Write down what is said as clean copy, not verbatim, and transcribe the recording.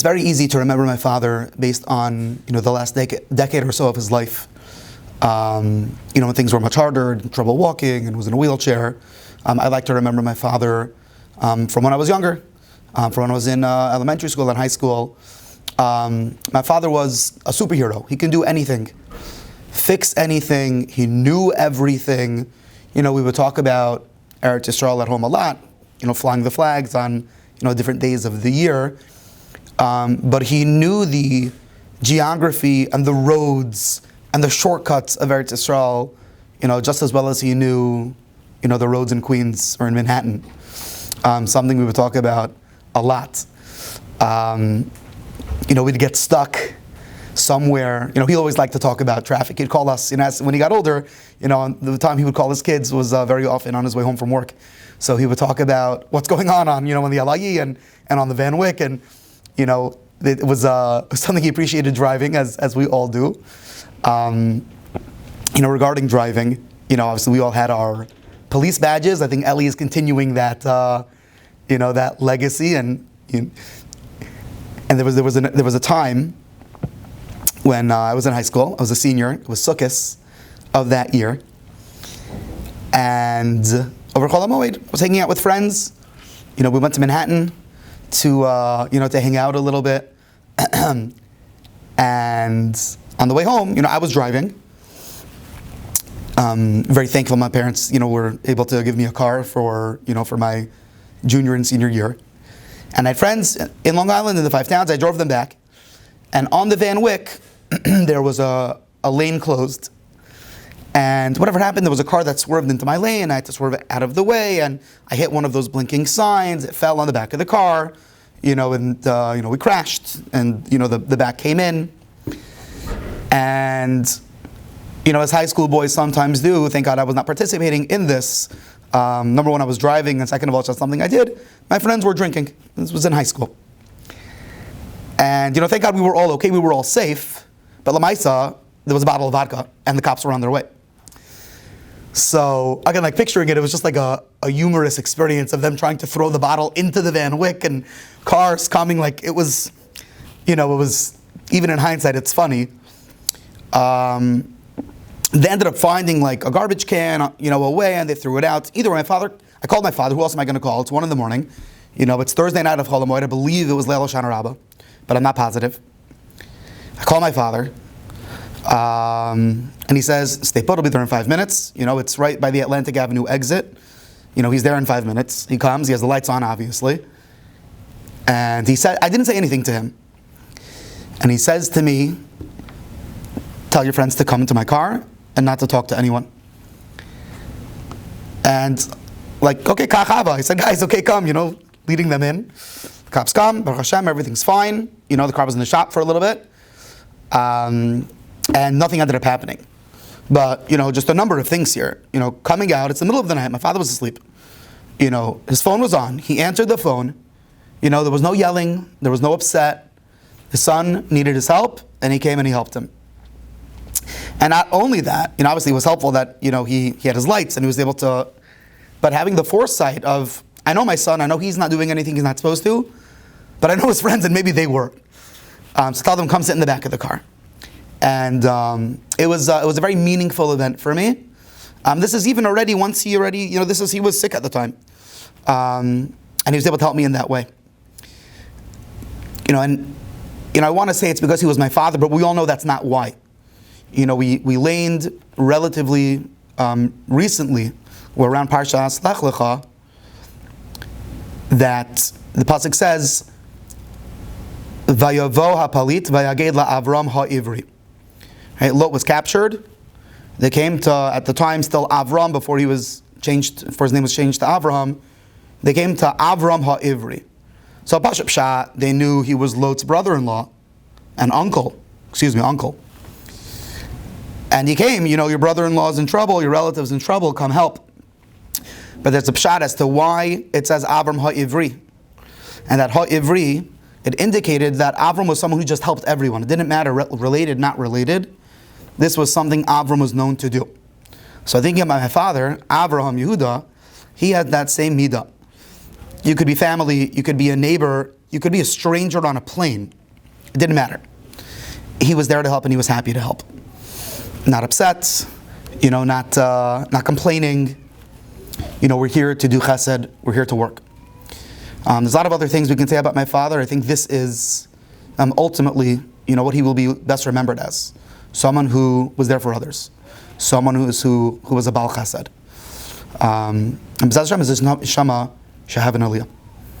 It's very easy to remember my father based on the last decade or so of his life. When things were much harder, trouble walking, and was in a wheelchair. I like to remember my father from when I was younger, from when I was in elementary school and high school. My father was a superhero. He can do anything, fix anything. He knew everything. We would talk about Eretz Yisrael at home a lot. Flying the flags on different days of the year. But he knew the geography and the roads and the shortcuts of Eretz Yisrael, just as well as he knew, the roads in Queens or in Manhattan. Something we would talk about a lot. We'd get stuck somewhere. He always liked to talk about traffic. He'd call us, when he got older, the time he would call his kids was very often on his way home from work. So he would talk about what's going on the LIE and on the Van Wyck, and it was something he appreciated driving, as we all do. Regarding driving, obviously we all had our police badges. I think Ellie is continuing that, that legacy, and there was a time when I was in high school. I was a senior. It was Sukkot of that year, and over Chol HaMoed, I was hanging out with friends. We went to Manhattan to hang out a little bit, and on the way home, I was driving. Very thankful my parents, were able to give me a car for my junior and senior year. And I had friends in Long Island in the Five Towns. I drove them back, and on the Van Wyck, there was a lane closed. And whatever happened, there was a car that swerved into my lane. I had to swerve out of the way, and I hit one of those blinking signs. It fell on the back of the car, and we crashed, and the back came in. And as high school boys sometimes do, thank God I was not participating in this. Number one, I was driving, and second of all, it's just something I did. My friends were drinking. This was in high school. And thank God we were all okay. We were all safe. But Lamaisa, there was a bottle of vodka, and the cops were on their way. So again, picturing it, it was just like a humorous experience of them trying to throw the bottle into the Van Wyck and cars coming. It was, it was, even in hindsight, it's funny. They ended up finding a garbage can, away, and they threw it out. Either way, I called my father. Who else am I going to call? It's 1 a.m. It's Thursday night of Chol HaMoed. I believe it was Leil Hoshana Rabbah, but I'm not positive. I call my father. And he says, stay put, I'll be there in 5 minutes. It's right by the Atlantic Avenue exit. He's there in 5 minutes. He comes, he has the lights on, obviously. And he said, I didn't say anything to him. And he says to me, tell your friends to come into my car and not to talk to anyone. And okay, kachava. I said, guys, okay, come, leading them in. The cops come, Baruch Hashem, everything's fine. The car was in the shop for a little bit. And nothing ended up happening. But, just a number of things here. Coming out, it's the middle of the night, my father was asleep. His phone was on. He answered the phone. There was no yelling. There was no upset. His son needed his help, and he came and he helped him. And not only that, obviously it was helpful that, he had his lights and he was able to, but having the foresight of, I know my son, I know he's not doing anything he's not supposed to, but I know his friends and maybe they were. So tell them, come sit in the back of the car. And it was a very meaningful event for me. This is even already, once he was sick at the time. And he was able to help me in that way. I want to say it's because he was my father, but we all know that's not why. We laned relatively recently, or around Parshas Lech Lecha, that the pasuk says, "Vayavo hapalit vayaged la'Avram ha'ivri." Right, Lot was captured. They came to, at the time, still Avram, before his name was changed to Avraham. They came to Avram ha'ivri. So Pashup Shah, they knew he was Lot's brother-in-law and uncle. And he came, your brother-in-law's in trouble, your relative's in trouble, come help. But there's a pshat as to why it says Avram ha'ivri. And that ha'ivri, it indicated that Avram was someone who just helped everyone. It didn't matter, related, not related. This was something Avram was known to do. So thinking about my father, Avraham Yehuda, he had that same midah. You could be family, you could be a neighbor, You could be a stranger on a plane. It didn't matter. He was there to help, and he was happy to help. Not upset, not complaining. We're here to do chesed. We're here to work. There's a lot of other things we can say about my father. I think this is ultimately, what he will be best remembered as. Someone who was there for others. Someone who was a Baal Chesed. And B'ezras Hashem is this Neshama should have an Aliyah.